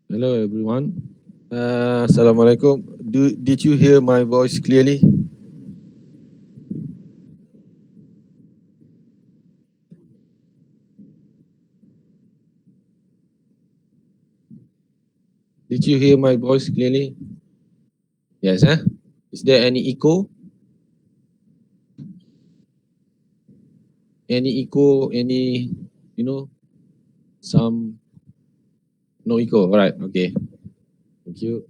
Hello everyone. Assalamualaikum. Did you hear my voice clearly? Did you hear my voice clearly? Yes, huh? Is there any echo? Any echo? Any, you know, some no echo. All right, okay. Thank you.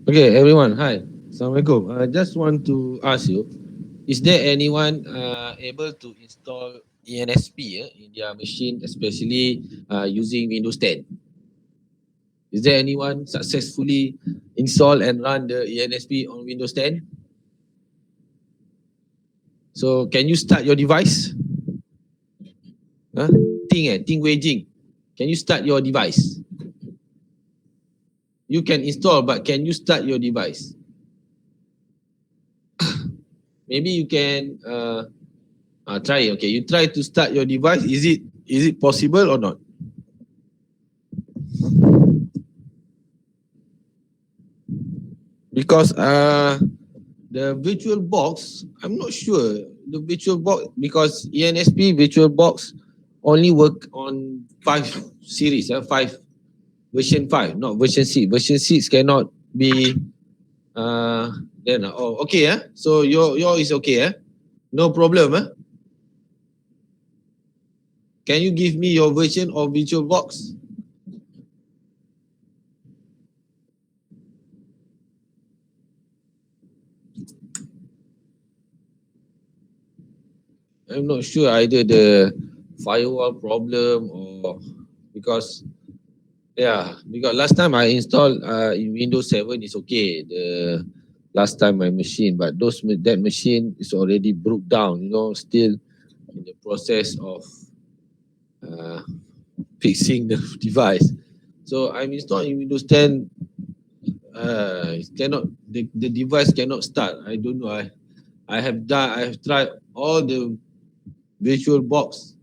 Okay, everyone. Hi. Assalamualaikum. I just want to ask you, is there anyone able to install ENSP in their machine, especially using Windows 10? Is there anyone successfully install and run the ENSP on Windows 10? So can you start your device? Huh? Ting Wei Jing. Can you start your device? You can install, but can you start your device? Maybe you can try. Okay, you try to start your device. Is it possible or not? Because the virtual box, I'm not sure the virtual box, because ENSP virtual box only work on 5 series, 5 version 5, not version 6. Version 6 cannot be then okay, so your is okay, no problem, Can you give me your version of virtual box? I'm not sure either the firewall problem or because because last time I installed in Windows 7 is okay. The last time my machine, but that machine is already broke down. Still in the process of uh, fixing the device. So I'm installing Windows 10. It cannot the device cannot start. I don't know. I have tried all the VirtualBox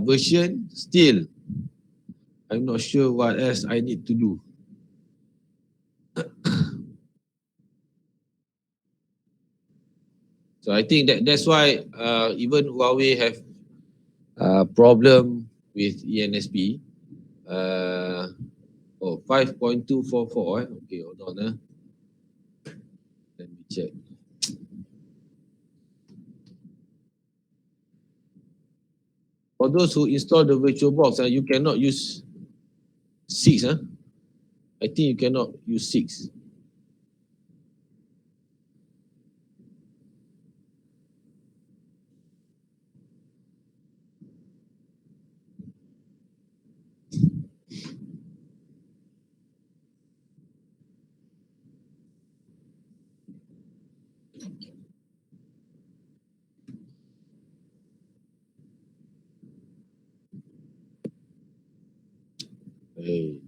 version, still I'm not sure what else I need to do. So I think that's why even Huawei have problem with ENSP. 5.244. Okay, hold on. Let me check. For those who install the VirtualBox, you cannot use 6. I think you cannot use 6. Hey.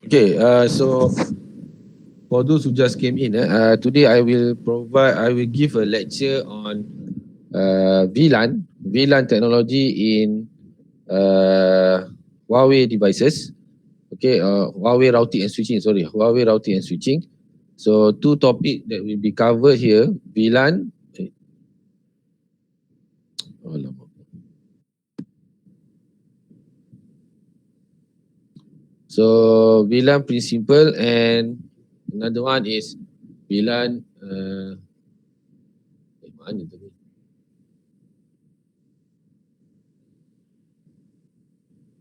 Okay, so for those who just came in, today I will give a lecture on VLAN technology in Huawei devices. Okay, Huawei routing and switching. Sorry, Huawei routing and switching. So two topics that will be covered here: VLAN. So VLAN principle, and another one is VLAN. Mana tu?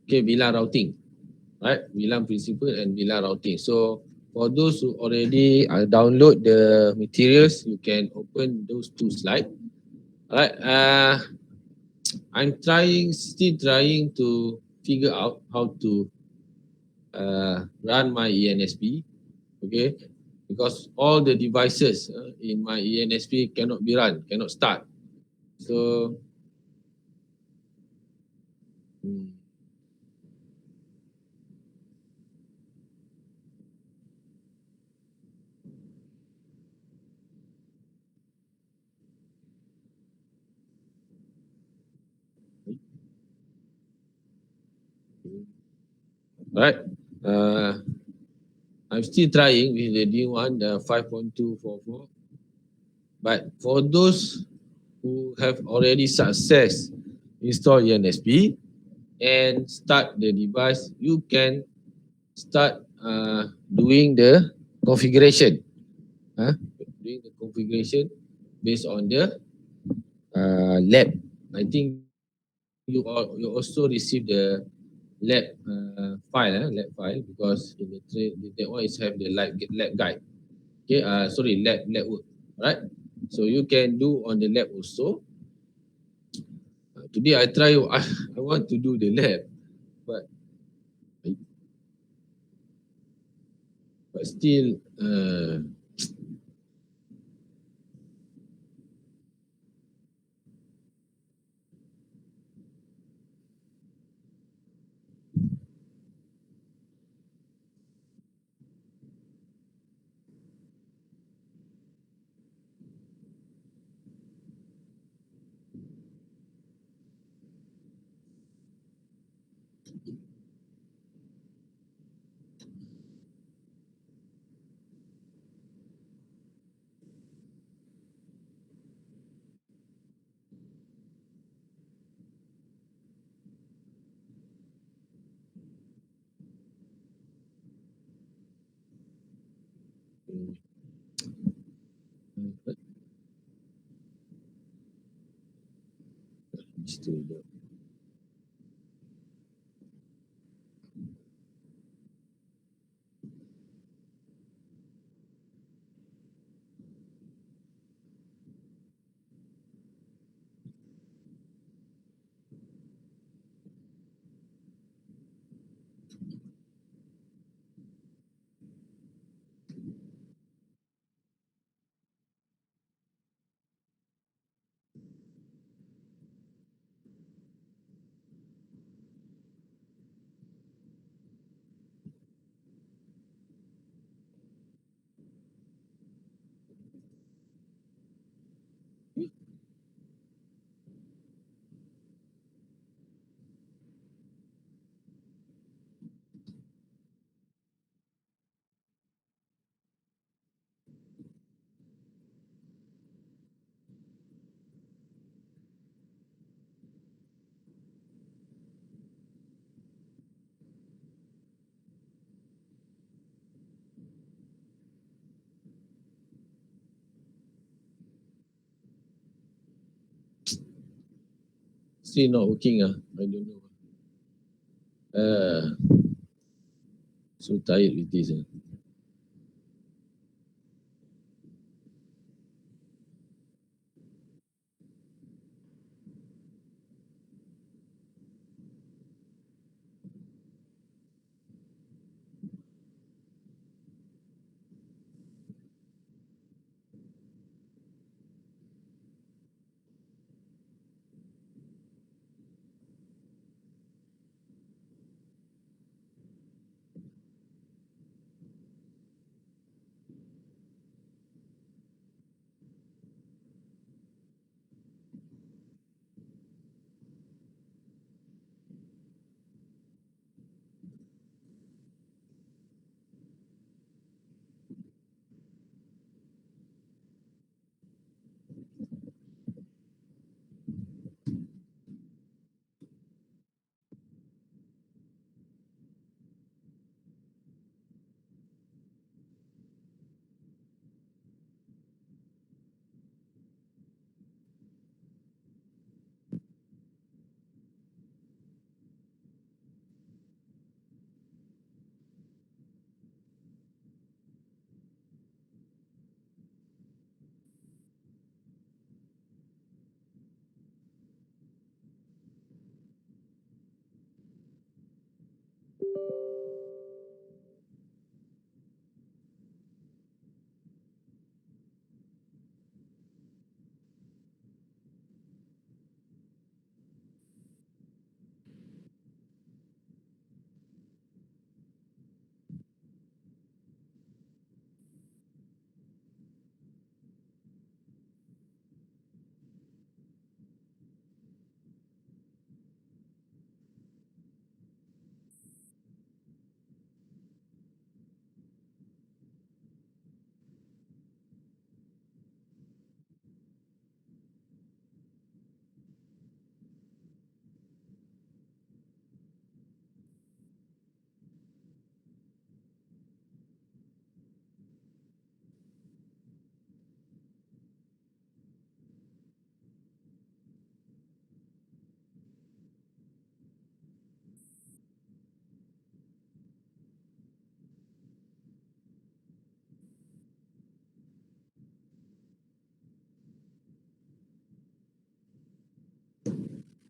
Okay, VLAN routing, right? VLAN principle and VLAN routing. So for those who already download the materials, you can open those two slides. Alright, I'm still trying to figure out how to run my ENSP. Okay, because all the devices in my ENSP cannot be run, cannot start. So, hmm, right. Uh, I'm still trying with the new one, the 5.244. But for those who have already success install ENSP and start the device, you can start doing the configuration. Huh? Doing the configuration based on the lab. I think you also receive the lab file because in the that one is have the lab guide. Okay, sorry, lab work. Right. So you can do on the lab also. Today I try. I want to do the lab, but but still. Still, still not working. I don't know. Uh, so tired with this.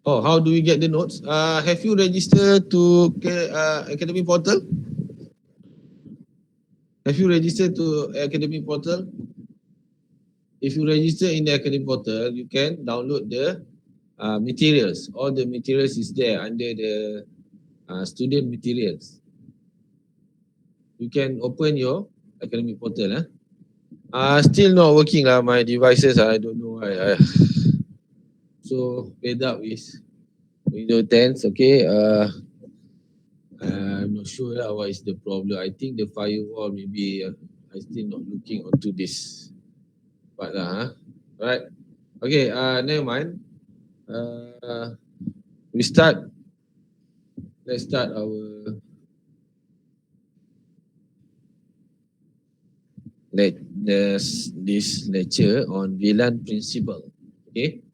Oh, how do we get the notes? Have you registered to Academy Portal? Have you registered to Academy Portal? If you register in the Academy Portal, you can download the materials. All the materials is there under the student materials. You can open your Academy Portal. Still not working lah. My devices, I don't know why. So fed up with Windows 10. Okay. I'm not sure what is the problem. I think the firewall maybe I still not looking onto this. But right. Okay. Never mind. We start. Let's start our this lecture on VLAN principle. Okay.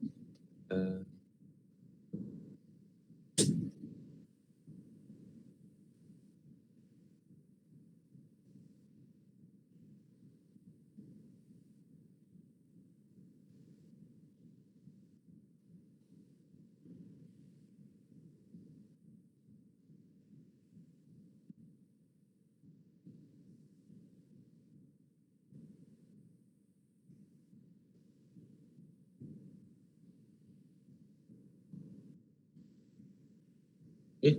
Okay.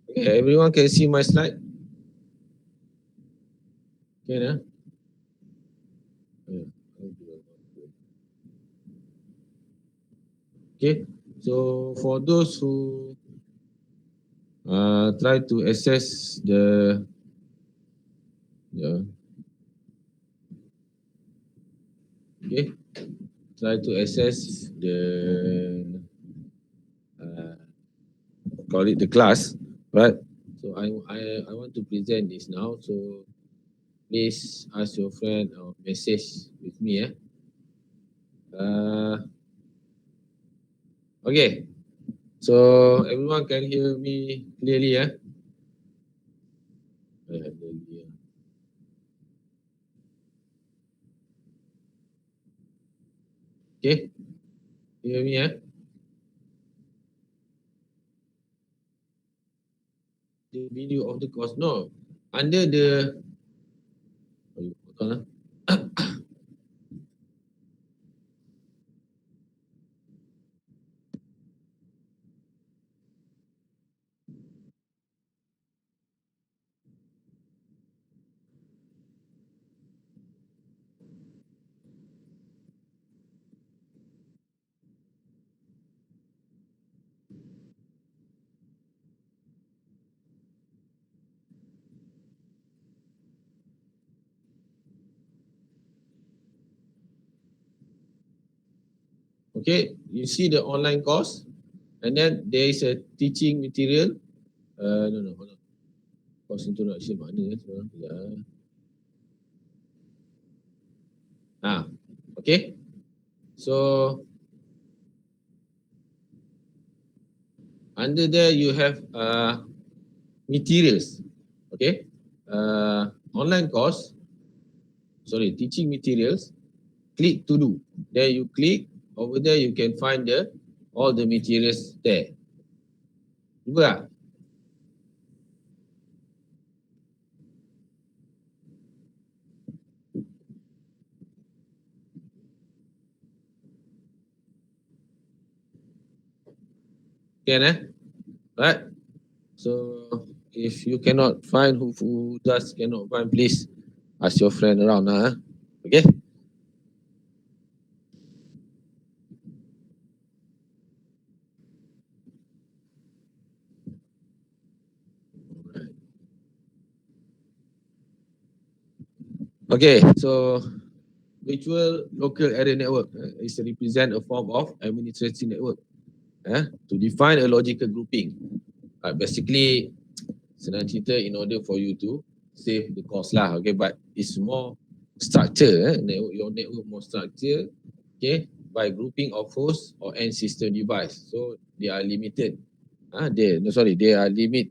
Okay. Everyone can see my slide. Can Okay. So for those who try to access the okay, try to access the call it the class, right? So I want to present this now. So please ask your friend or message with me. Okay. So everyone can hear me clearly. Okay. You hear me? The video of the course. No. Under the okay, you see the online course, and then there is a teaching material. No, hold on. Course introduction mana sekarang? Okay. So under there you have materials. Okay. Online course. Sorry, teaching materials. Click to do. There you click. Over there you can find all the materials there. Cuba tak? Can right? So if you cannot find who just cannot find, please ask your friend around. Okay. Okay. So virtual local area network is represent a form of administrative network to define a logical grouping. Basically, senang cerita in order for you to save the cost lah. Okay, but it's more structure. Your network more structure. Okay, by grouping of host or end system device. So they are limited. They are limit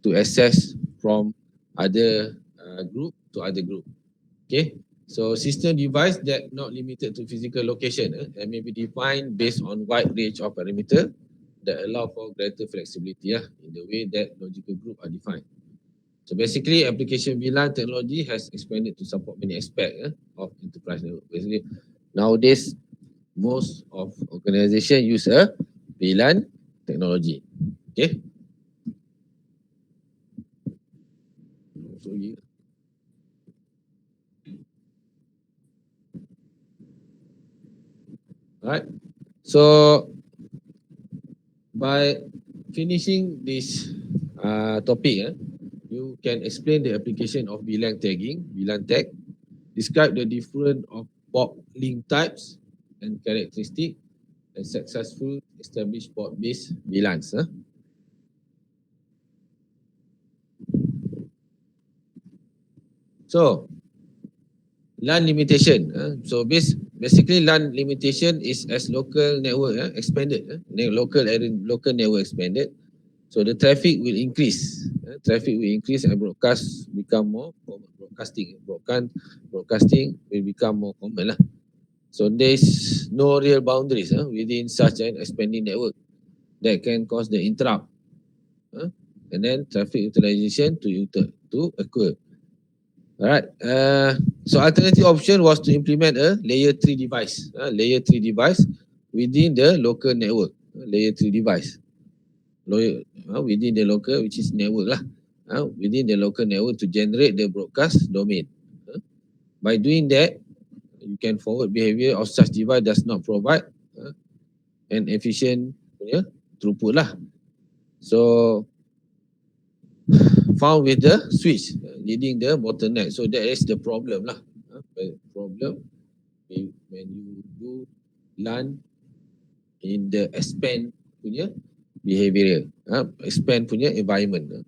to access from other group to other group. Okay, so system device that not limited to physical location and may be defined based on wide range of parameter that allow for greater flexibility in the way that logical group are defined. So basically, application VLAN technology has expanded to support many aspects of enterprise network. Basically, nowadays, most of organization use a VLAN technology. Okay. Alright. So by finishing this topic, you can explain the application of VLAN tagging, VLAN tag, describe the different of port link types and characteristic, and successful established port-based VLANs. So, LAN limitation. So basically LAN limitation is as local network expanded, local network expanded. So the traffic will increase. Traffic will increase and broadcast become more common. Broadcasting will become more common lah. So there's no real boundaries within such an expanding network that can cause the interrupt. And then traffic utilization to occur. Alright. So alternative option was to implement a layer 3 device. Layer 3 device within the local network. Layer 3 device. Within the local, which is network lah. Within the local network to generate the broadcast domain. By doing that, you can forward behavior of such device does not provide an efficient throughput lah. So found with the switch leading the bottleneck. So that is the problem lah. Problem when you do LAN in the expand punya behavior, expand punya environment.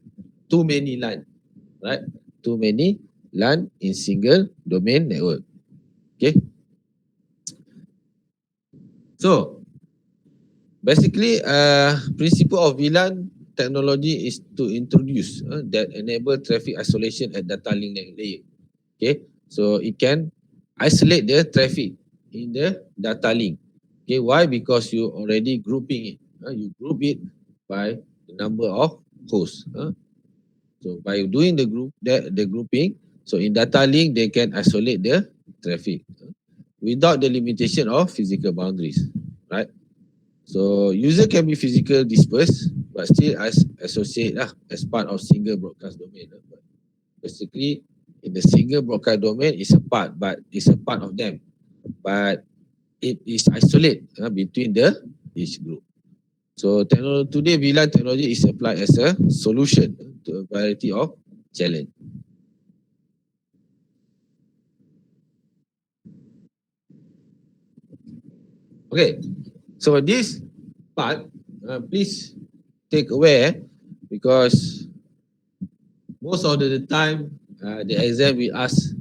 Too many LAN, right? Too many LAN in single domain network. Okay. So basically, principle of VLAN technology is to introduce that enable traffic isolation at data link layer. Okay, so it can isolate the traffic in the data link. Okay, why? Because you already grouping it. You group it by the number of hosts. So by doing the grouping, so in data link they can isolate the traffic without the limitation of physical boundaries, right? So user can be physical dispersed, but still associate as part of single broadcast domain. Basically, in the single broadcast domain is a part, but it's a part of them, but it is isolate between each group. So today VLAN technology is applied as a solution to a variety of challenge. Okay, so this part, please take aware because most of the time the exam will ask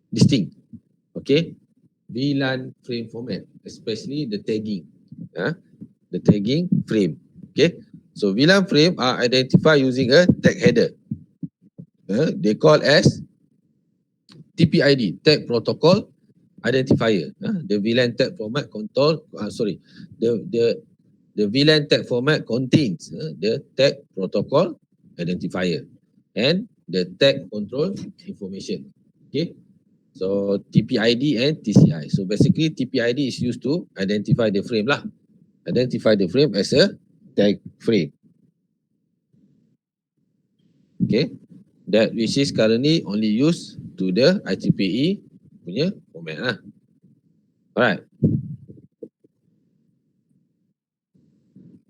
this thing. Okay, VLAN frame format, especially the tagging. The tagging frame. Okay, so VLAN frame are identified using a tag header. They call as TPID, tag protocol identifier. The VLAN tag format the VLAN tag format contains the tag protocol identifier and the tag control information. Okay, so TPID and TCI. So basically TPID is used to identify the frame lah. Identify the frame as a tag frame. Okay, that which is currently only used to the IEEE punya format lah. Alright.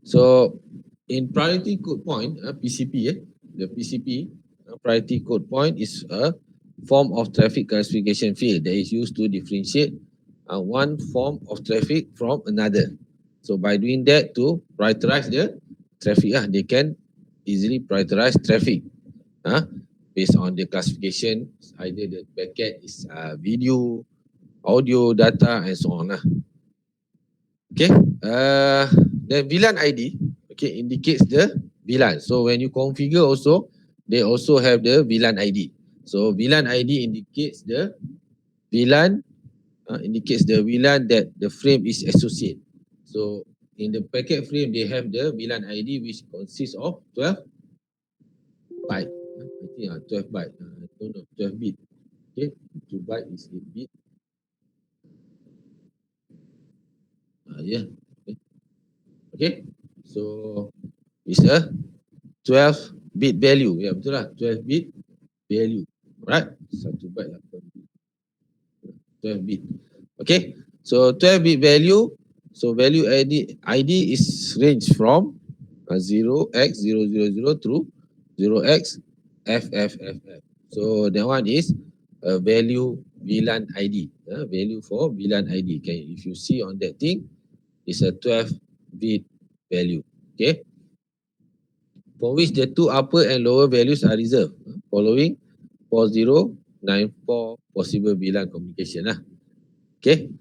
So in priority code point, PCP, the PCP priority code point is a form of traffic classification field that is used to differentiate one form of traffic from another. So by doing that to prioritize the traffic, they can easily prioritize traffic based on the classification. Either the packet is video, audio, data, and so on. Okay, the VLAN ID indicates the VLAN. So when you configure also, they also have the VLAN ID. So VLAN ID indicates the VLAN that the frame is associated. So in the packet frame, they have the VLAN ID which consists of 12 byte. I think 12 byte. I don't know, 12 bit. Okay, 2 byte is 8 bit. Yeah. Okay. So it's a 12 bit value. Ya, betul lah. 12 bit value. Right? 1 byte 12 bit. Okay. So 12 bit value. So value ID is range from 0x000 through 0xFFFF. So that one is a value VLAN ID. Value for VLAN ID. Okay. If you see on that thing, it's a 12 bit value. Okay. For which the two upper and lower values are reserved following 4094 possible VLAN communication lah. Okay.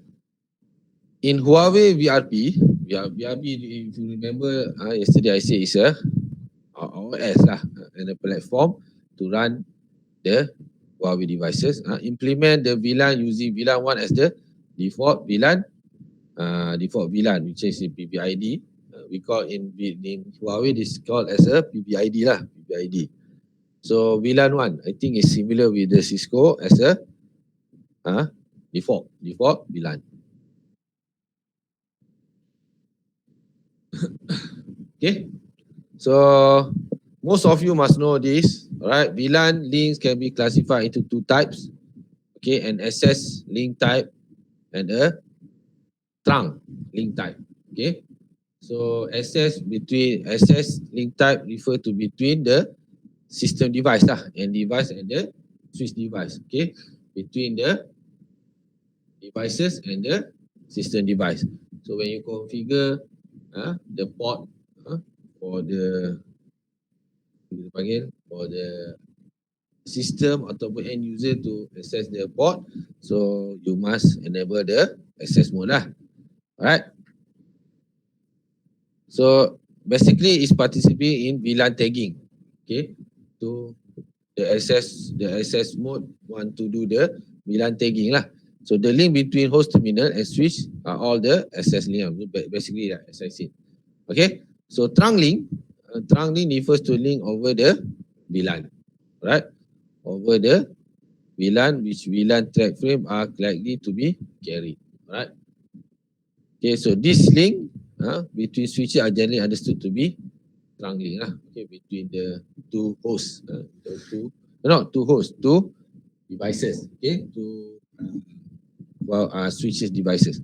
In Huawei VRP, if you remember yesterday I said it's a OS lah and a platform to run the Huawei devices. Implement the VLAN using VLAN 1 as the default VLAN, which is in PBID. We call in Huawei this is called as a PBID lah, PBID. So VLAN 1 I think is similar with the Cisco as a default VLAN. Okay, so most of you must know this. Alright, VLAN links can be classified into two types. Okay, an access link type and a trunk link type. Okay, so access link type refer to between the system device lah and the switch device. Okay, between the devices and the system device. So when you configure the port for the system ataupun end user to access the port, so you must enable the access mode lah. Alright. So basically it's participating in VLAN tagging. Okay, to the access mode want to do the VLAN tagging lah. So the link between host terminal and switch are all the access link. Basically as I said. Okay, so trunk link refers to link over the VLAN. Right, over the VLAN which VLAN track frame are likely to be carried. Right. Okay, so this link between switches are generally understood to be trunk link lah. Okay, between the two hosts, two devices. Okay, two switches devices.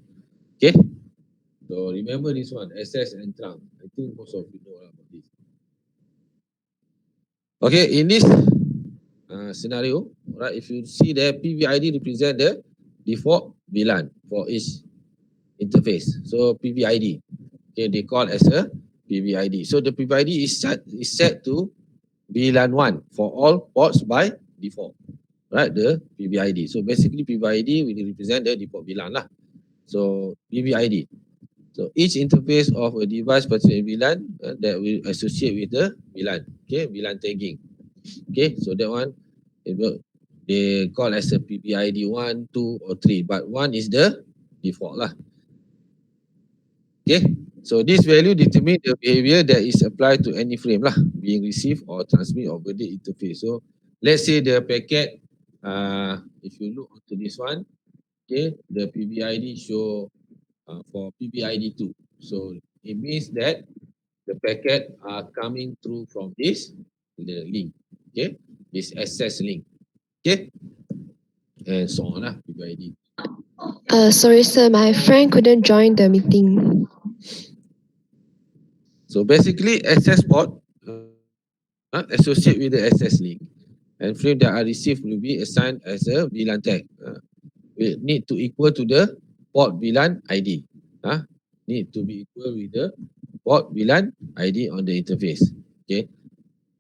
Okay, so remember this one, access and trunk. I think most of you know about this. Okay, in this scenario, right, if you see the PBID represent the default VLAN for each interface. So PBID, okay, they call as a PBID. So the PBID is set to VLAN 1 for all ports by default, right? The PBID. So basically PBID will represent the default VLAN lah. So PBID. So each interface of a device particular VLAN that will associate with the VLAN. Okay, VLAN tagging. Okay, so that one they call as a PBID 1, 2 or 3, but 1 is the default lah. Okay, so this value determine the behavior that is applied to any frame lah being received or transmit over the interface. So let's say the packet, if you look onto this one, okay, the PBID show for PBID 2. So it means that the packet are coming through from the link, okay, this access link, okay, and so on lah, PBID. Sorry sir, my friend couldn't join the meeting. So basically access port associate with the access link and frame that are received will be assigned as a VLAN tag. Will need to equal to the port VLAN ID. Need to be equal with the port VLAN ID on the interface. Okay.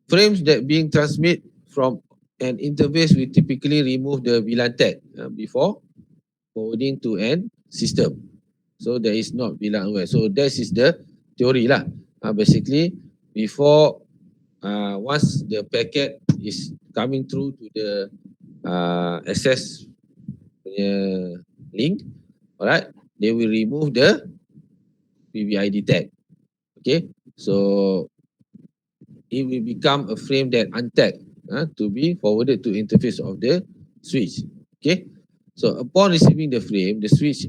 Frames that being transmit from an interface will typically remove the VLAN tag before forwarding to an system. So there is not VLAN aware. So this is the theory lah. Basically, before once the packet is coming through to the access punya link, alright, they will remove the PBID tag. Okay, so it will become a frame that untagged to be forwarded to interface of the switch. Okay, so upon receiving the frame, the switch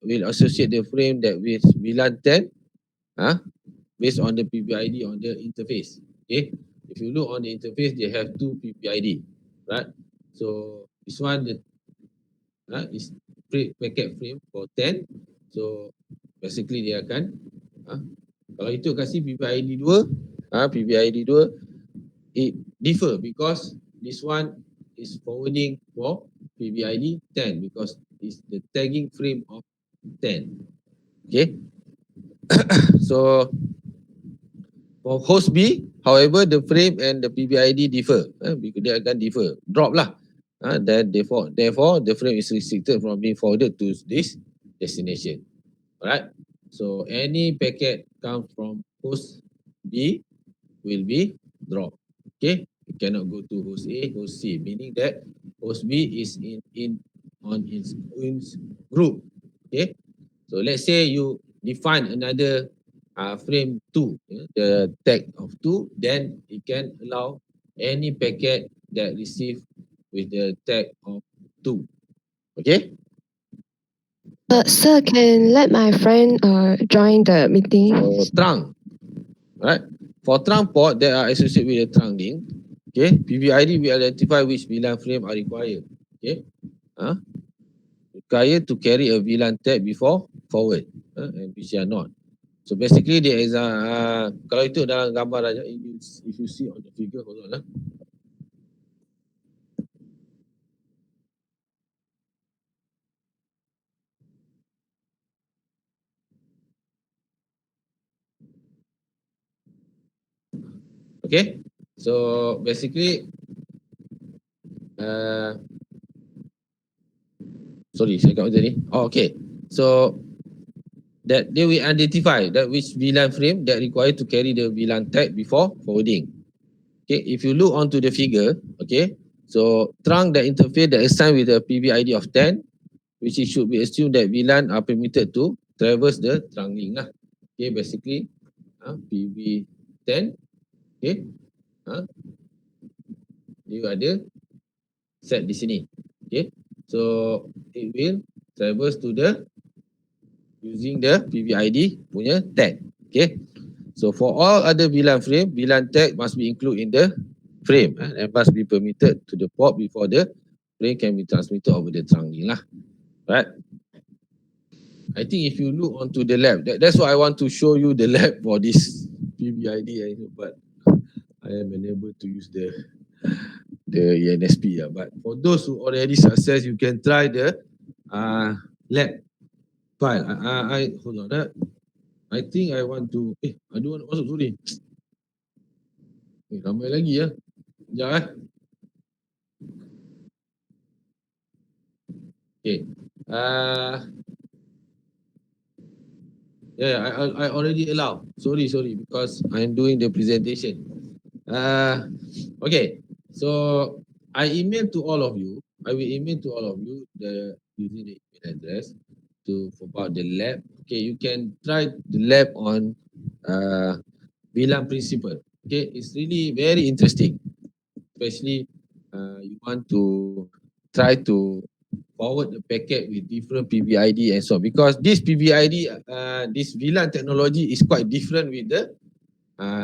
will associate the frame that with VLAN 10 based on the PBID on the interface. Okay, if you look on the interface, they have two PBID, right? So this one is packet frame for 10. So basically dia akan kalau itu kasih PBID 2, PBID 2 it differ because this one is forwarding for PBID 10 because it's the tagging frame of 10. Okay. So for host B, however, the frame and the PBID differ. Because dia akan differ, drop lah. Then therefore, the frame is restricted from being forwarded to this destination. Alright. So any packet comes from host B will be dropped. Okay. You cannot go to host A, host C, meaning that host B is on its own group. Okay. So let's say you define another frame 2, the tag of 2, then it can allow any packet that receive with the tag of 2. Okay? Sir, can let my friend join the meeting? So trunk, right? For trunk port that are associated with the trunk link, okay, PBID will identify which VLAN frame are required. Okay, required to carry a VLAN tag before forward, and which are not. So basically there is kalau itu dalam gambar aja, if you see on the figure, hold on. Okay, so basically sorry saya kat tadi. Okay, so that they will identify that which VLAN frame that required to carry the VLAN tag before forwarding. Okay, if you look onto the figure, okay, so trunk that interface that assigned with a PBID of 10, which it should be assumed that VLAN are permitted to traverse the trunk link lah. Okay, basically PB10, okay, dia ada set di sini. Okay, so it will traverse to the using the PBID punya tag. Okay, so for all other VLAN frame, VLAN tag must be included in the frame and must be permitted to the port before the frame can be transmitted over the trunk link lah. Right? I think if you look onto the lab, that's why I want to show you the lab for this PBID, but I am unable to use the ENSP. But for those who already success, you can try the lab file. I hold on. I think I want to. I don't want to masuk, sorry. Ramai lagi ya. Sekejap Okay. Yeah, I already allow. Sorry, because I'm doing the presentation. Okay, so I email to all of you. I will email to all of you using the email address about the lab. Okay, you can try the lab on VLAN principle. Okay, it's really very interesting, especially you want to try to forward the packet with different PBID and so on, because this PBID, this VLAN technology is quite different with the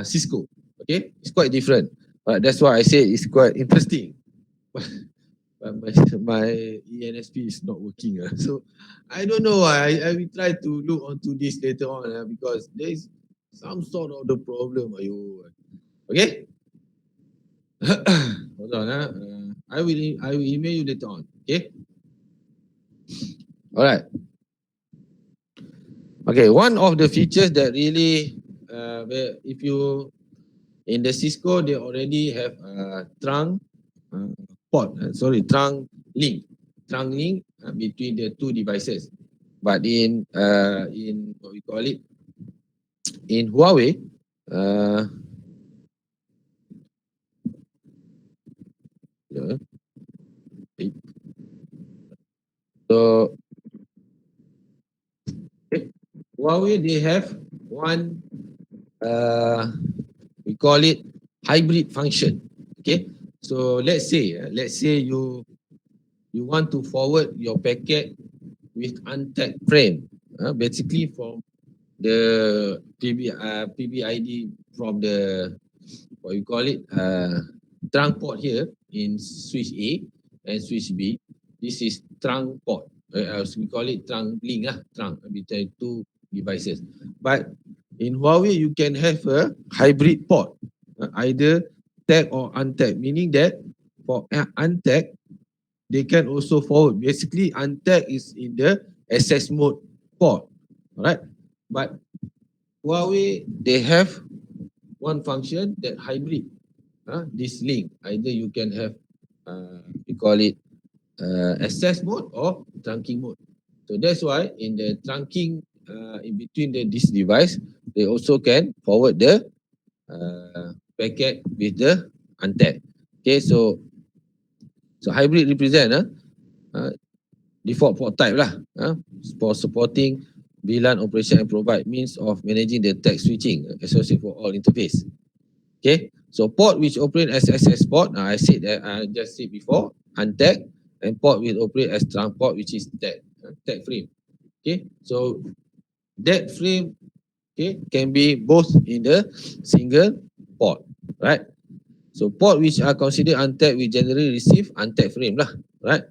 Cisco. Okay, it's quite different. That's why I say it's quite interesting. But my ENSP is not working. So I don't know why. I will try to look onto this later on because there is some sort of the problem. Okay. Hold on. I will email you later on. Okay. All right. Okay, one of the features that really, if you in the Cisco, they already have a trunk trunk link between the two devices. But in what we call it, in Huawei, So Huawei, they have one, we call it hybrid function. Okay, so let's say you want to forward your packet with untagged frame, basically from the PBID from the, what you call it, trunk port here in switch A and switch B. This is trunk port, as we call it trunk link, trunk between two devices. But in Huawei, you can have a hybrid port, either tag or untag, meaning that for untag, they can also forward. Basically, untag is in the access mode port, all right? But Huawei, they have one function that hybrid, this link. Either you can have, we call it access mode or trunking mode. So that's why in the trunking, in between this device, they also can forward the packet with the untag. Okay, so hybrid represent default port type lah, for supporting VLAN operation and provide means of managing the tag switching associated for all interface. Okay, so port which operate as access port, I said that I just said before, untag, and port will operate as trunk port, which is tag frame. Okay, so that frame, okay, can be both in the single port, right? So port which are considered untagged will generally receive untagged frame lah, right?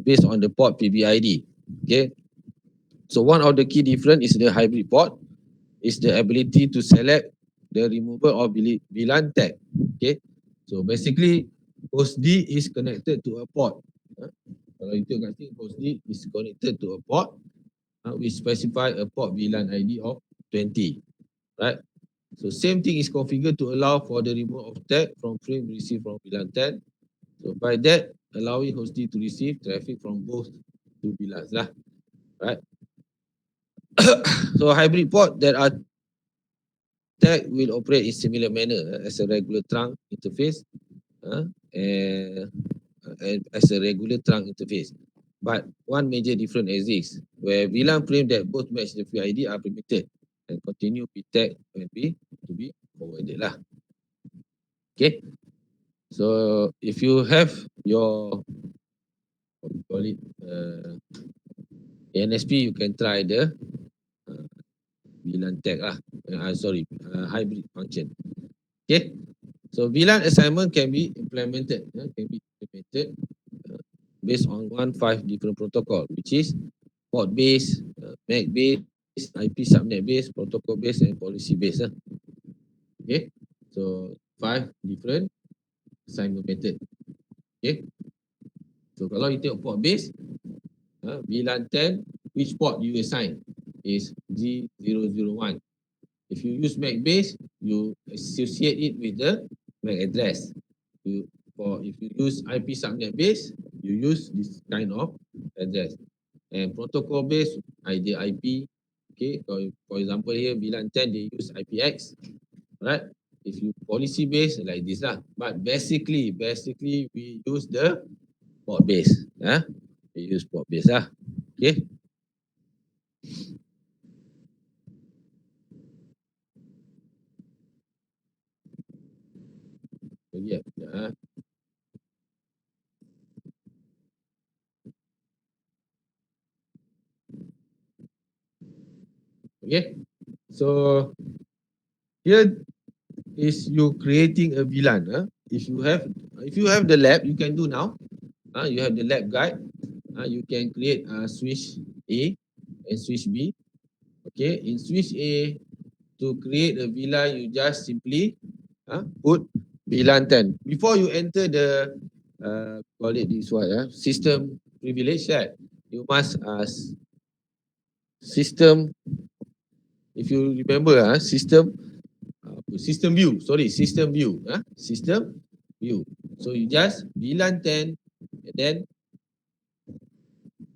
Based on the port PBID. Okay, so one of the key difference is the hybrid port is the ability to select the removal of VLAN tag. Okay, so basically host D is connected to a port. Kalau itu kat sini, host D is connected to a port which specify a port VLAN ID of 20, right? So same thing is configured to allow for the removal of tag from frame received from VLAN 10. So by that, allowing host D to receive traffic from both two VLANs lah, right? So hybrid port that are tag will operate in similar manner as a regular trunk interface, and as a regular trunk interface. But one major difference exists where VLAN frame that both match the FreeID are permitted and continue be tagged and to be forwarded lah. Okay, so if you have your, what we call it, ANSP, you can try the VLAN tag lah. Hybrid function. Okay, so VLAN assignment can be implemented, based on 5 different protocol, which is port based, MAC based, IP subnet based, protocol based, and policy based. Okay, so 5 different assignment method. Okay, so kalau you tengok port base, VLAN 10, which port you assign is G001. If you use MAC base, you associate it with the MAC address. If you use IP subnet base, you use this kind of address. And protocol base, either IP. Okay, for example here, VLAN 10, they use IPX, right? If you policy base, like this lah. But basically we use the port base. We use port base lah. Okay. Okay. Okay. So here is you creating a VLAN. If you have the lab, you can do now. You have the lab guide. You can create a switch A and switch B. Okay, in switch A, to create a VLAN, you just simply put VLAN 10. Before you enter the call it this one, system privilege set, you must system, if you remember, system view, system view. So you just VLAN 10, and then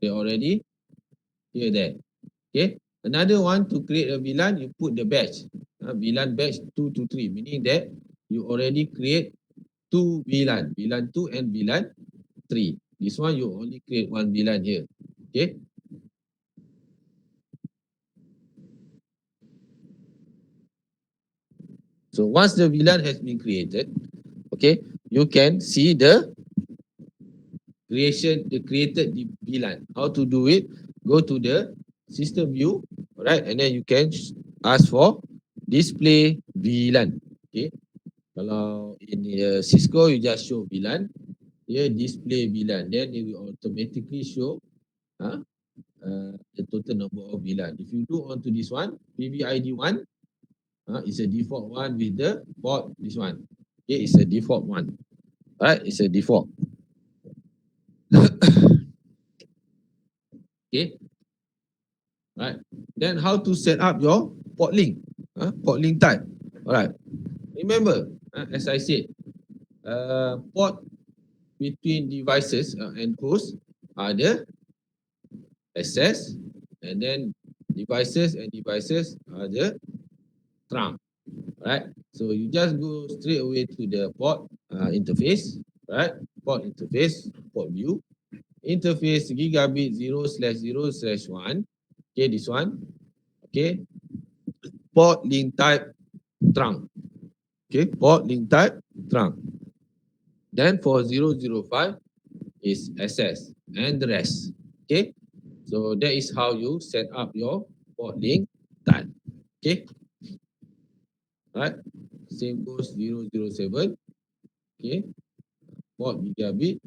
they already here there. Okay, another one, to create a VLAN, you put the batch, VLAN batch 2 to 3, meaning that you already create 2 VLAN, VLAN 2 and VLAN 3. This one you only create 1 VLAN here. Okay. So once the VLAN has been created, okay, you can see the created the VLAN. How to do it? Go to the system view, right, and then you can ask for display VLAN. Okay. Kalau in Cisco, you just show VLAN. Here display VLAN. Then it will automatically show the total number of VLAN. If you do onto this one, PVID one, it's a default one with the port. This one, okay, it's a default one. Right, it's a default. Okay. Right. Then how to set up your port link? Port link type. All right. Remember, as I said, port between devices and hosts are the access, and then devices are the trunk. Right. So you just go straight away to the port interface. Right. Port interface, port view. Interface gigabit 0/0/1. Okay, this one. Okay. Port link type trunk. Okay, port link type trunk. Then for 005 is access and the rest. Okay, so that is how you set up your port link type. Okay, right. Same goes 007. Okay, port gigabit.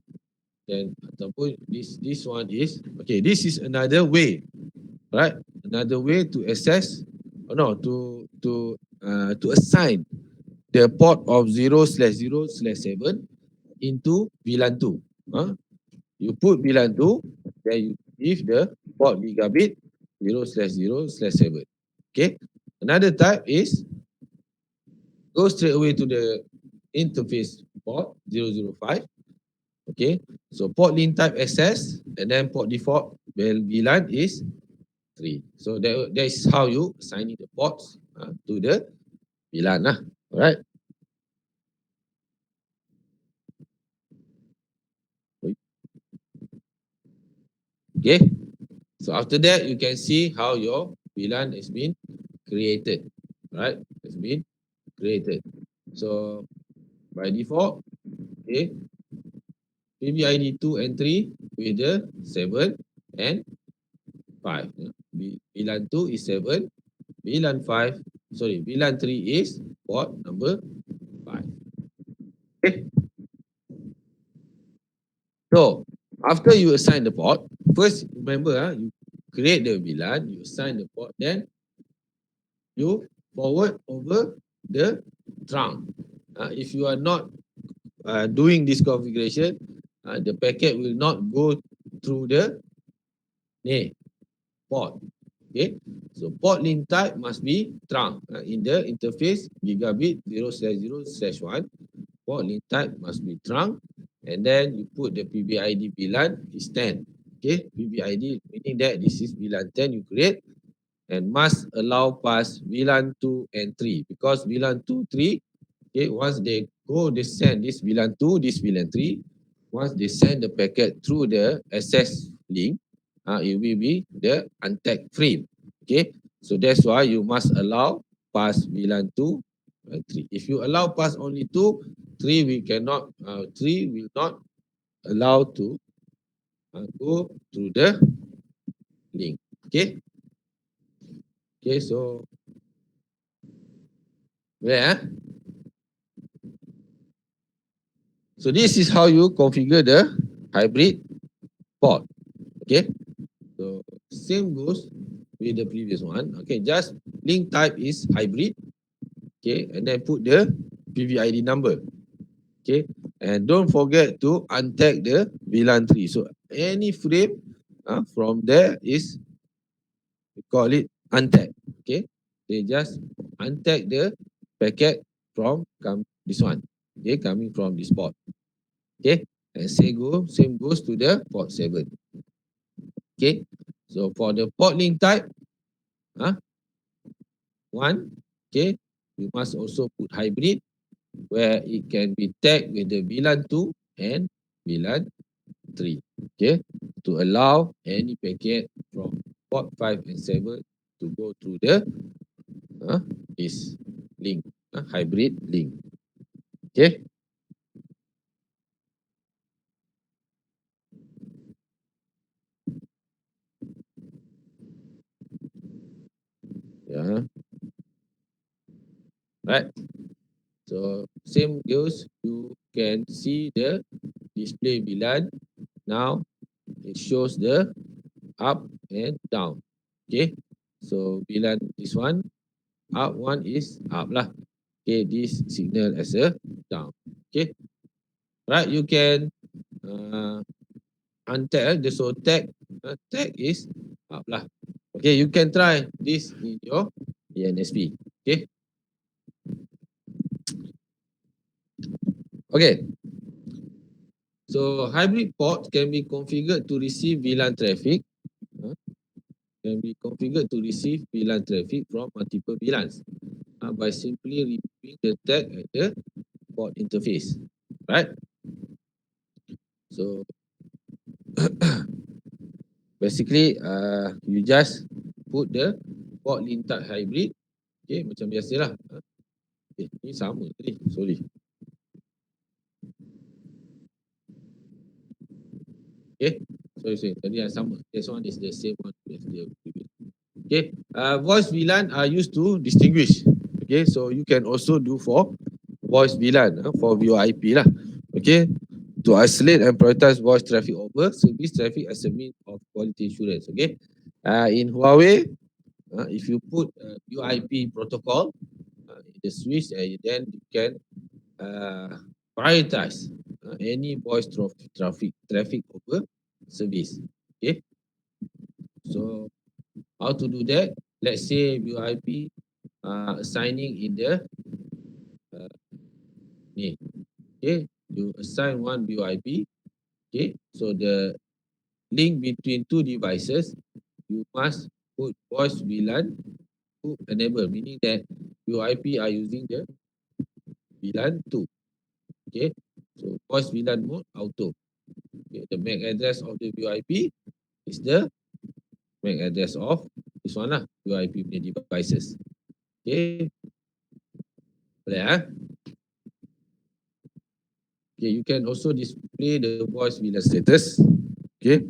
Then ataupun this one is okay. This is another way, right? Another way to access, no, to assign the port of 0/0/7 into VLAN 2. You put VLAN 2, then you give the port gigabit 0/0/7. Okay. Another type is go straight away to the interface port 005. Okay. So port link type access, and then port default VLAN is 3. So that is how you assigning the ports to the VLAN. All right. Okay. So after that, you can see how your VLAN has been created. Right? Has been created. So by default, okay, PBID 2 and 3 with the 7 and 5. VLAN 2 is 7. VLAN 5, sorry, VLAN 3 is port number 5. Okay. So after you assign the port, first remember, you create the VLAN, you assign the port, then you forward over the trunk. If you are not doing this configuration, the packet will not go through the port. Okay, so port link type must be trunk. In the interface gigabit 0/0/1, port link type must be trunk, and then you put the PBID VLAN is 10. Okay, PBID meaning that this is VLAN 10 you create, and must allow pass VLAN 2 and 3, because VLAN 2, 3, okay, once they send this VLAN 2, this VLAN 3, once they send the packet through the access link, it will be the untagged frame. Okay, so that's why you must allow pass VLAN 2 and 3. If you allow pass only 2, 3 we cannot, 3 will not allow to go through the link. Okay, okay, so where? So this is how you configure the hybrid port. Okay, so same goes with the previous one. Okay, just link type is hybrid. Okay, and then put the PVID number. Okay, and don't forget to untag the VLAN 3. So any frame from there is, we call it untag. Okay, they just untag the packet from this one. Okay, coming from this port. Okay, and same goes to the port 7. Okay, so for the port link type, one, okay, you must also put hybrid, where it can be tagged with the VLAN 2 and VLAN 3. Okay, to allow any packet from port 5 and 7 to go through the this link, hybrid link. Okay, yeah, right. So same goes. You can see the display VLAN. Now it shows the up and down. Okay, so VLAN this one up one is up lah. Okay, this signal as a down. Okay, right. You can untag the so tag is up lah. Okay, you can try this in your ENSP. Okay, okay. So hybrid port can be configured to receive VLAN traffic. uh, Can be configured to receive VLAN traffic from multiple VLANs by simply removing the tag at the port interface. Right. So basically, you just put the port lintak hybrid. Okay, macam biasalah. Ni sama tadi. Sorry. Okay. Sorry. Tadi yang sama. This one is the same one as the previous. Okay. Voice VLAN are used to distinguish. Okay. So you can also do for voice VLAN for VoIP lah. Okay. To isolate and prioritize voice traffic over service traffic as a means of quality assurance. Okay. In Huawei, if you put UIP protocol in the switch, then you can prioritize any voice traffic over service. Okay. So how to do that? Let's say UIP assigning in the ni. Okay. You assign one UIP. Okay. So the link between two devices, you must put voice VLAN to enable, meaning that UIP are using the VLAN 2. Okay. So voice VLAN mode auto. Okay. The MAC address of the UIP is the MAC address of this one lah, UIP punya devices. Okay. Boleh Okay, you can also display the voice VLAN status. Okay.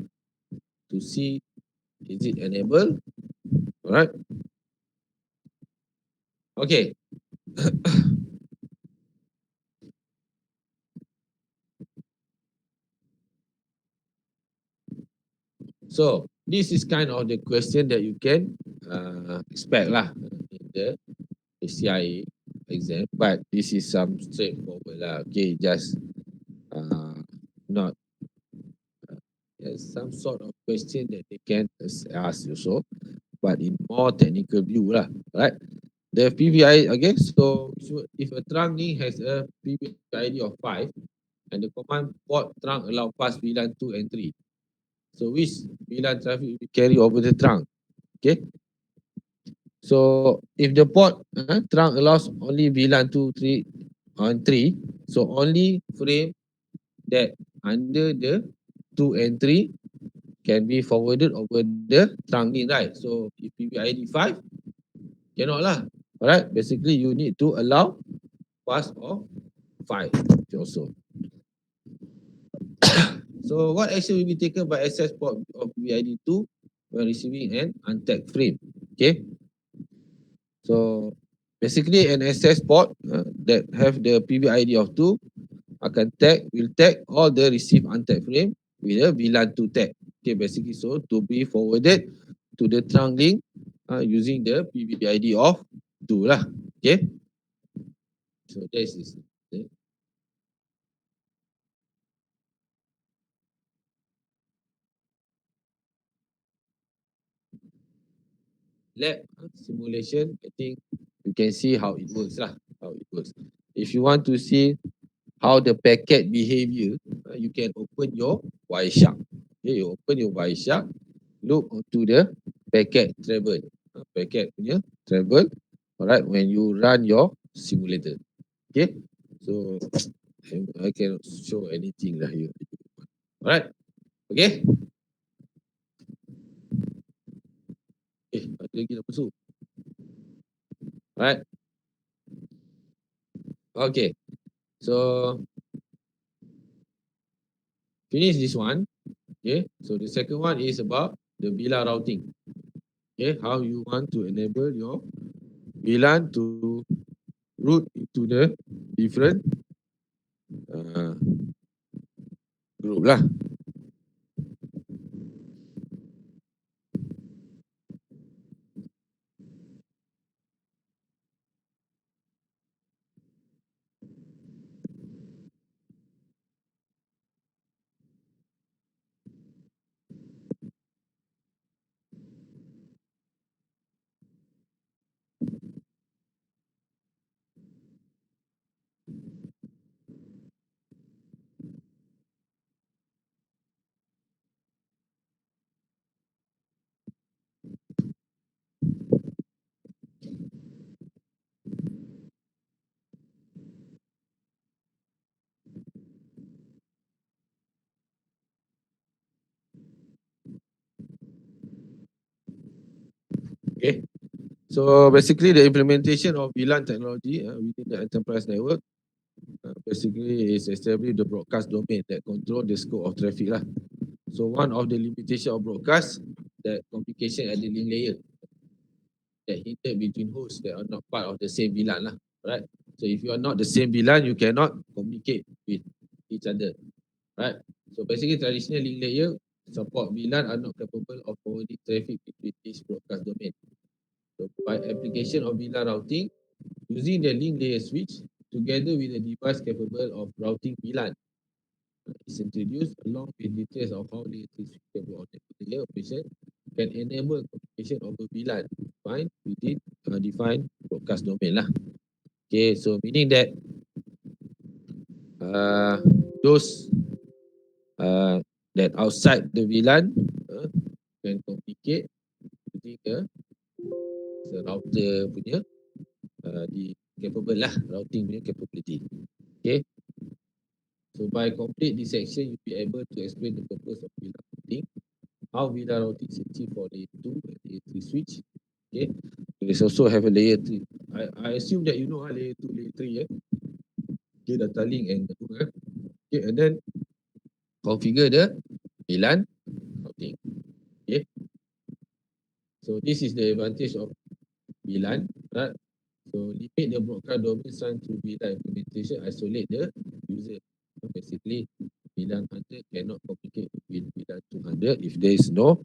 To see is it enabled. Alright. Okay. So this is kind of the question that you can expect lah in the CIA exam, but this is some straightforward lah. Okay, just not some sort of question that they can ask also, but in more technical view lah, right? The PVI again. So if a trunk link has a PVID of 5 and the command port trunk allow pass VLAN 2 and 3. So which VLAN traffic will carry over the trunk? Okay. So if the port trunk allows only VLAN 2, 3, and 3, so only frame that under the 2 and 3 can be forwarded over the trunk link, right? So if PVID 5, cannot lah. Alright, basically you need to allow pass of 5 also. So what action will be taken by access port of PVID2 when receiving an untagged frame? Okay. So basically an access port that have the PVID of 2 will tag all the received untagged frame with a VLAN 2 tag. Okay, basically so to be forwarded to the trunk link using the PVID of 2 lah. Okay. So this is the lab simulation. I think you can see how it works lah. How it works. If you want to see how the packet behavior, you can open your Wireshark. Okay, you open your Wireshark, look onto the packet travel. Packet punya travel. Alright, when you run your simulator. Okay, so I cannot show anything lah here. Alright. Okay? Ada lagi nak masuk. Alright. Okay. So, finish this one. Okay. So, the second one is about the VLAN routing. Okay. How you want to enable your VLAN to route into the different group lah. Okay. So basically the implementation of VLAN technology within the enterprise network basically is establish the broadcast domain that control the scope of traffic lah. So one of the limitation of broadcast that communication at the link layer that hindered between hosts that are not part of the same VLAN lah, right? So if you are not the same VLAN, you cannot communicate with each other, right? So basically traditional link layer support VLAN are not capable of forwarding traffic between each broadcast domain. So by application of VLAN routing, using the link layer switch together with a device capable of routing VLAN is introduced along with details of how layer 3 switch capable of layer operation can enable communication over VLAN defined within defined broadcast domain lah. Okay, so meaning that those that outside the VLAN can communicate using the router punya di capable lah, routing punya capability. Okay. So by complete this section, you'll be able to explain the purpose of VLAN routing, how VLAN routing is achieved for layer 2 and layer 3 switch. Okay. There's also have a layer 3. I assume that you know layer 2, layer 3. Okay, data link and okay, and then configure the VLAN routing. Okay. So this is the advantage of VLAN, right? So limit the broadcast domain assigned to VLAN implementation, isolate the user. So basically, VLAN 100 cannot communicate with VLAN 200 if there is no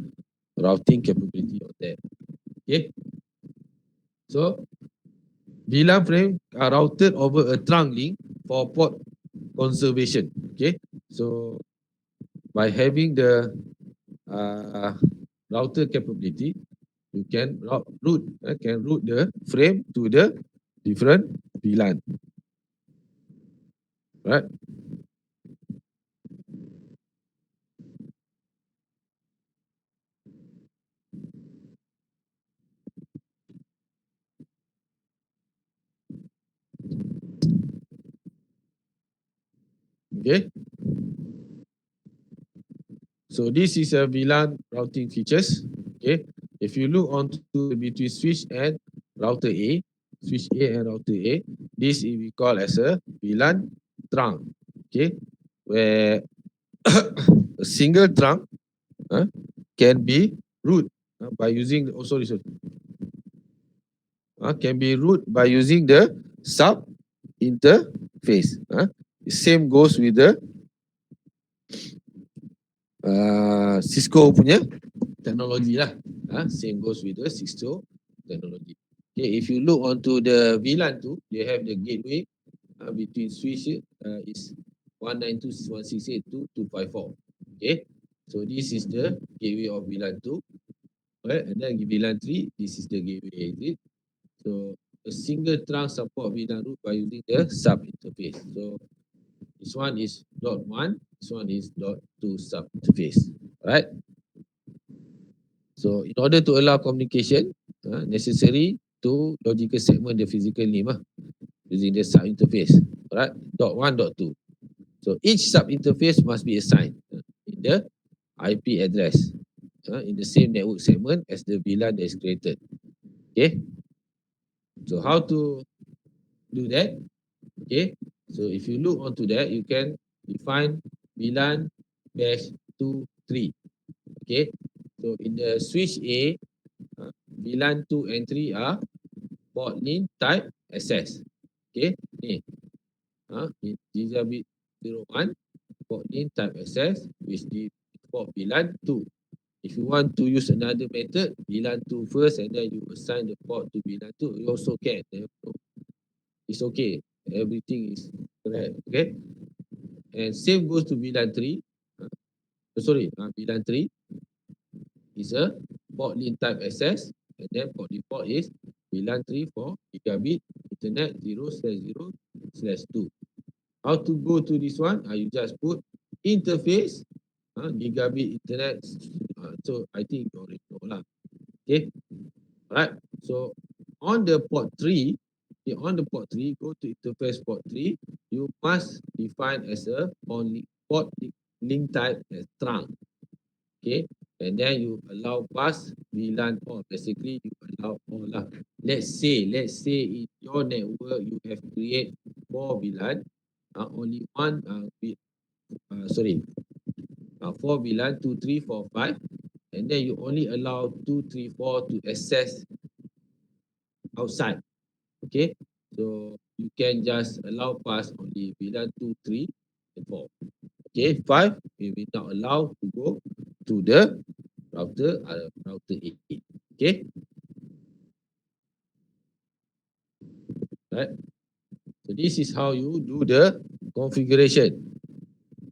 routing capability of that. Okay. So VLAN frame are routed over a trunk link for port conservation. Okay. So by having the router capability, you can route the frame to the different VLAN. Right? Okay. So this is a VLAN routing features. Okay. If you look onto between switch and router A, switch A and router A, this we call as a VLAN trunk. Okay. Where a single trunk can be route by using can be route by using the sub interface. Same goes with the Cisco punya technology lah. Same goes with the Cisco technology. Okay, if you look onto the VLAN too, they have the gateway between switch is 192.168.2.254. Okay, so this is the gateway of VLAN 2. Right, and then VLAN 3, this is the gateway exit. So a single trunk support VLAN route by using the sub interface. So this one is .1, this one is .2 sub interface. Right. So in order to allow communication, necessary to logical segment the physical name using the sub interface. Right. .1, .2. So each sub interface must be assigned in the IP address in the same network segment as the VLAN that is created. Okay. So how to do that? Okay. So if you look onto that, you can define VLAN dash 2 3. Okay. So in the switch A, VLAN 2 and 3 are port link type access. Okay. Ni. Gigabit 01 port link type access with the port VLAN 2. If you want to use another method, VLAN 2 first and then you assign the port to VLAN 2, you also can. It's okay. Everything is correct. Okay. And same goes to VLAN 3. VLAN 3 is a port link type access, and then port default is VLAN 3 for gigabit internet 0/0/2. How to go to this one? You just put interface gigabit internet. So I think you already know lah. Okay. Alright. So on the port 3, go to interface port 3. You must define as a port link type as trunk. Okay. And then you allow pass VLAN all. Basically, you allow all lah. Let's say in your network you have create 4 VLAN. Only one 4 VLAN 2, 3, 4, 5, and then you only allow 2, 3, 4 to access outside. Okay, so you can just allow pass only VLAN 2, 3, and 4. Okay, 5 we will not allow to go to the router 8. Okay, right. So this is how you do the configuration.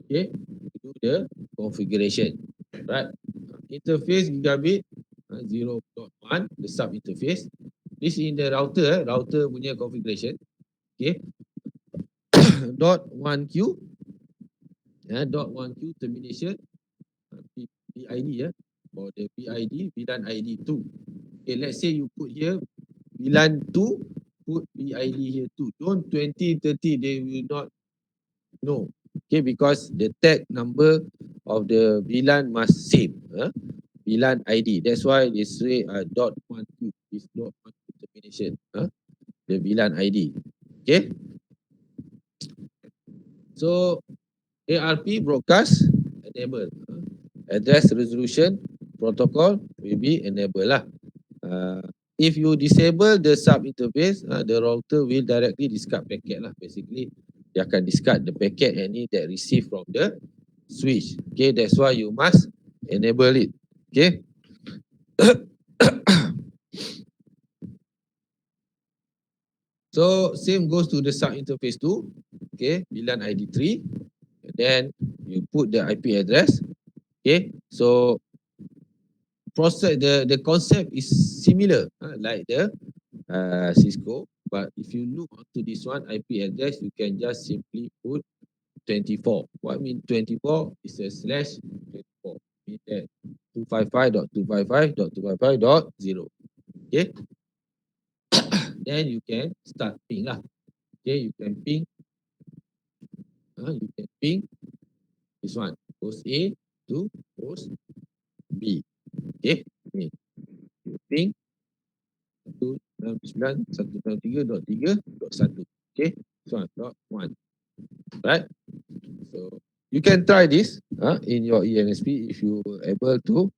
Okay, do the configuration. Right. Interface gigabit 0.1, the sub interface. This in the router, router punya configuration. Okay. dot 1Q. Dot 1Q termination. PID for the PID, VLAN ID 2. Okay, let's say you put here VLAN 2, put PID here 2. Don't 20, 30, they will not know. Okay, because the tag number of the VLAN must same. VLAN ID. That's why they say dot 1Q is dot 1Q termination. The VLAN ID. Okay. So ARP broadcast enable. Address resolution protocol will be enabled lah. If you disable the sub interface, the router will directly discard packet lah. Basically, dia akan discard the packet any that receive from the switch. Okay, that's why you must enable it. Okay. So same goes to the sub interface 2. Okay, VLAN ID 3. And then you put the IP address. Okay, so process the concept is similar like the Cisco, but if you look onto this one IP address, you can just simply put 24. What mean 24 is a slash 24. Mean that 255.255.255.0. Okay. Then you can start ping lah. Okay, you can ping. You can ping this one, host A to host B. Okay, ni you ping 169.163.3.1. Okay, this one dot 1. Right. So you can try this in your ENSP if you were able to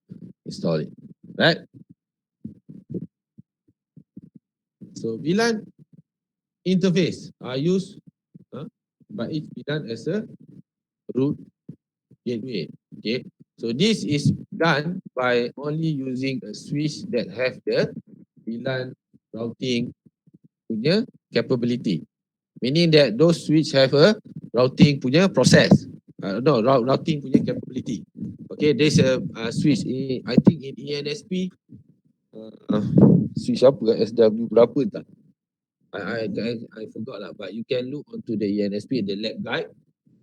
install it. Right. So VLAN interface are used by each VLAN as a root gateway. Okay. So this is done by only using a switch that have the VLAN routing punya capability. Meaning that those switch have a routing punya process. Routing punya capability. Okay, there's a switch I think in ENSP switch apa SW berapa tak? I forgot lah, but you can look onto the ENSP, the lab guide.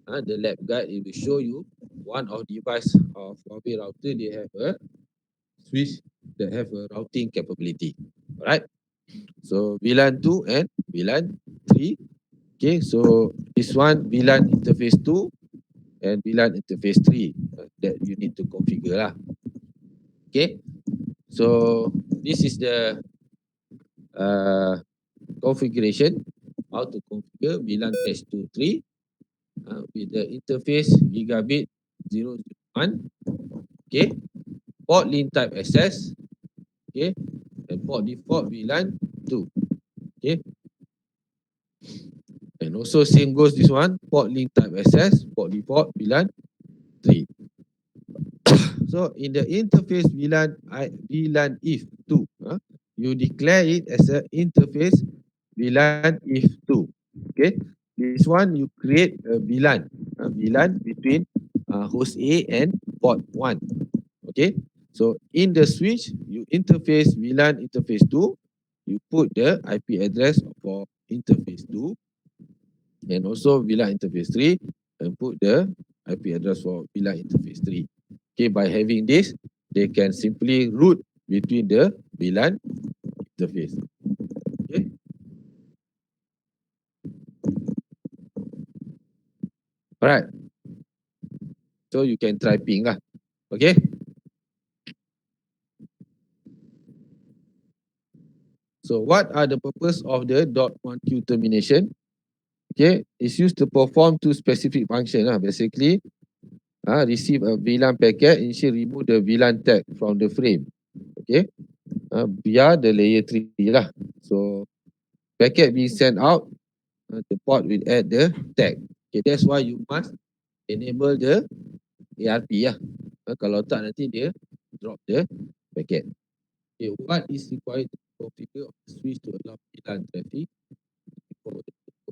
The lab guide, it will show you one of device of Huawei router, they have a switch that have a routing capability. Alright. So VLAN 2 and VLAN 3. Okay, so this one VLAN interface 2 and VLAN interface 3. that you need to configure lah. Okay, so this is the configuration, how to configure VLAN test 23 with the interface gigabit 001. Okay, port link type access. Okay, and port default VLAN 2. Okay, and also same goes this one, port link type access, port default VLAN 3. So in the interface VLAN if 2, you declare it as an interface VLAN if 2. Okay, this one you create a VLAN between host A and port 1. Okay, so in the switch you interface VLAN interface 2, you put the IP address for interface 2 and also VLAN interface 3 and put the IP address for VLAN interface 3. Okay, by having this, they can simply route between the VLAN interface. Okay. Alright. So you can try ping lah. Okay. So what are the purpose of the .1Q termination? Okay, it's used to perform two specific functions. Basically, receive a VLAN packet, initially remove the VLAN tag from the frame. Okay, via the layer 3 lah. So packet being sent out, the port will add the tag. Okay, that's why you must enable the ARP lah. Kalau tak nanti dia drop the packet. Okay, what is required to configure the switch to allow VLAN traffic?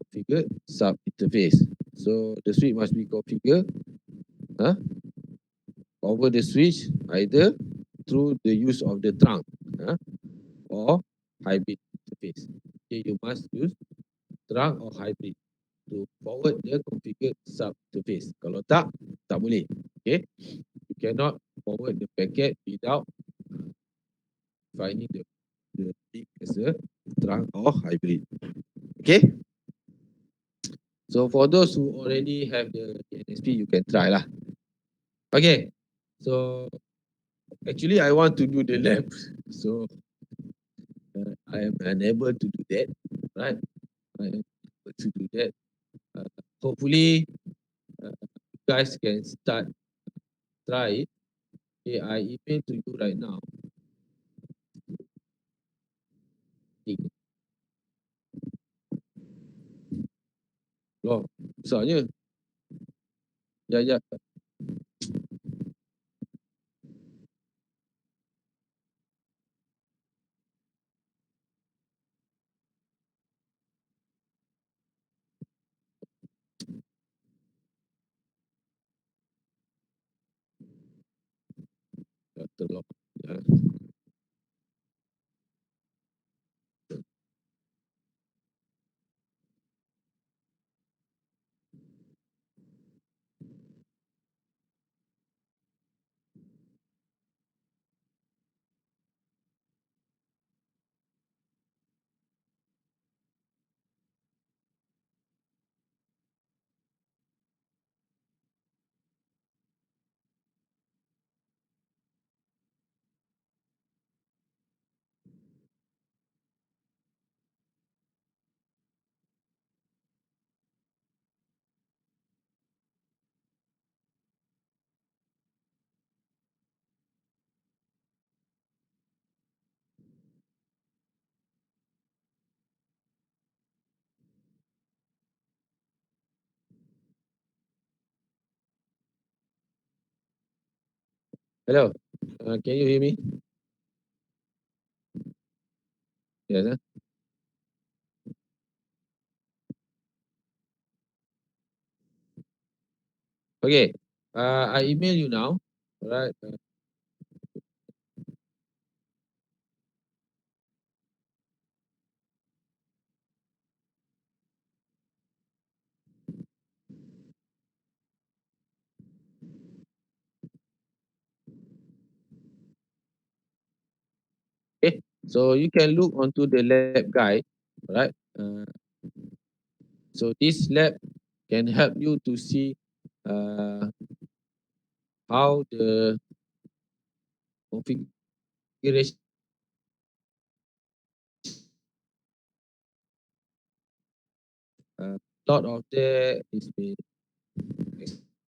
Configure sub interface. So the switch must be configured over the switch either through the use of the trunk or hybrid interface. Okay, you must use trunk or hybrid to forward the configured sub interface. Kalau tak boleh. Okay, you cannot forward the packet without finding the link as a trunk or hybrid. Okay. So for those who already have the NSP, you can try lah. Okay. So actually, I want to do the lab. So I am unable to do that. Right. I am unable to do that. Hopefully, you guys can start try it. Okay, I email to you right now. Loh, besarnya. Ya. Terlock. Ya. Hello. Can you hear me? Yes. Okay. I email you now. All right. Okay. So you can look onto the lab guide. All right. So this lab can help you to see how the configuration lot of there is been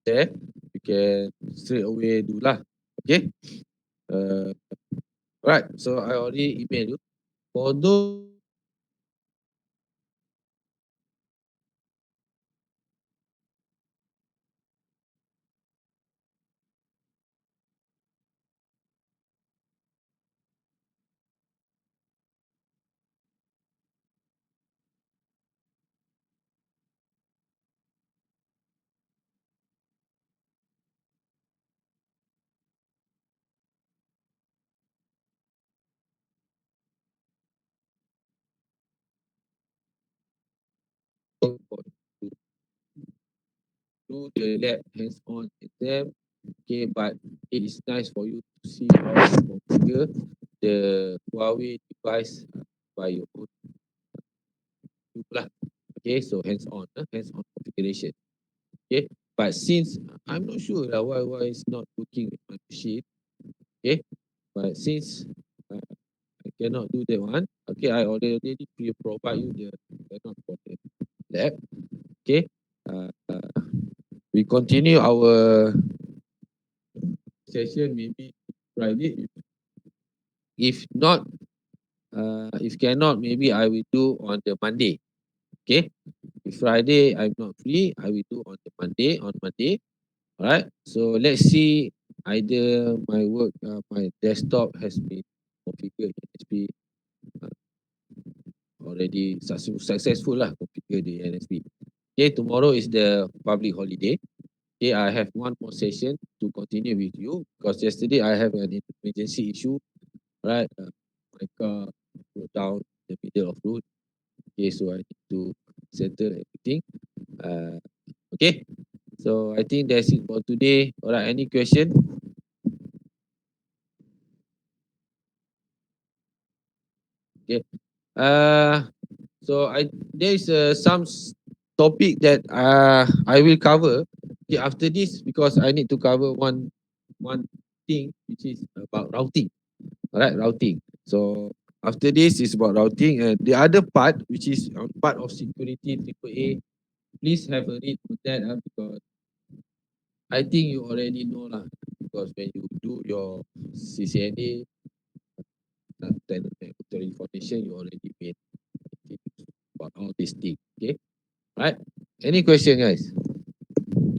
there. You can straight away do lah. Okay. Uh, right. So I already emailed you. For those who do the lab hands-on exam, okay, but it is nice for you to see how to configure the Huawei device by your own lah. Okay, so hands-on configuration. Okay, but since I'm not sure why it's not working with my machine. Okay, but since I cannot do that one, okay, I already provide you the cannot for the lab. Okay, we continue our session maybe Friday. If not, if cannot, maybe I will do on the Monday. Okay, if Friday I'm not free, I will do on the Monday. On Monday, all right. So let's see. Either my work, my desktop has been configured, NSP already successful lah. Configure the NSP. Okay, tomorrow is the public holiday. Okay, I have one more session to continue with you because yesterday I have an emergency issue. Right, my car broke down in the middle of road. Okay, so I need to settle everything. Uh, okay, so I think that's it for today. All right, any question? Okay. Uh, so there is some topic that I will cover. Okay, after this because I need to cover one thing which is about routing. All right, routing. So after this is about routing, and the other part which is part of security AAA. Please have a read on that because I think you already know lah. Because when you do your CCNA, then information you already made about all these things. Okay, right? Any question, guys?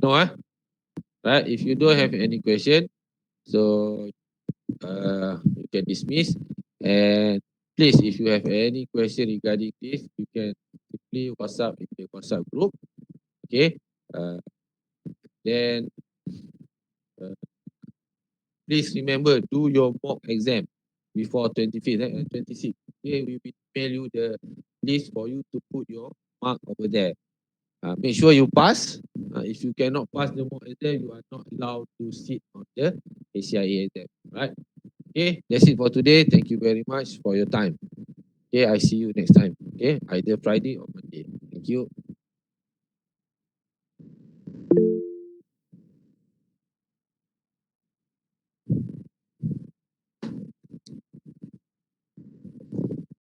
No, right? If you don't have any question, so you can dismiss. And please, if you have any question regarding this, you can simply WhatsApp in the WhatsApp group. Okay. Uh, then uh, please remember, do your mock exam before 25th and 26th. Okay, we will mail you the list for you to put your mark over there. Make sure you pass. If you cannot pass the mock exam, you are not allowed to sit on the ACIA exam. Right? Okay, that's it for today. Thank you very much for your time. Okay, I see you next time. Okay, either Friday or Monday. Thank you.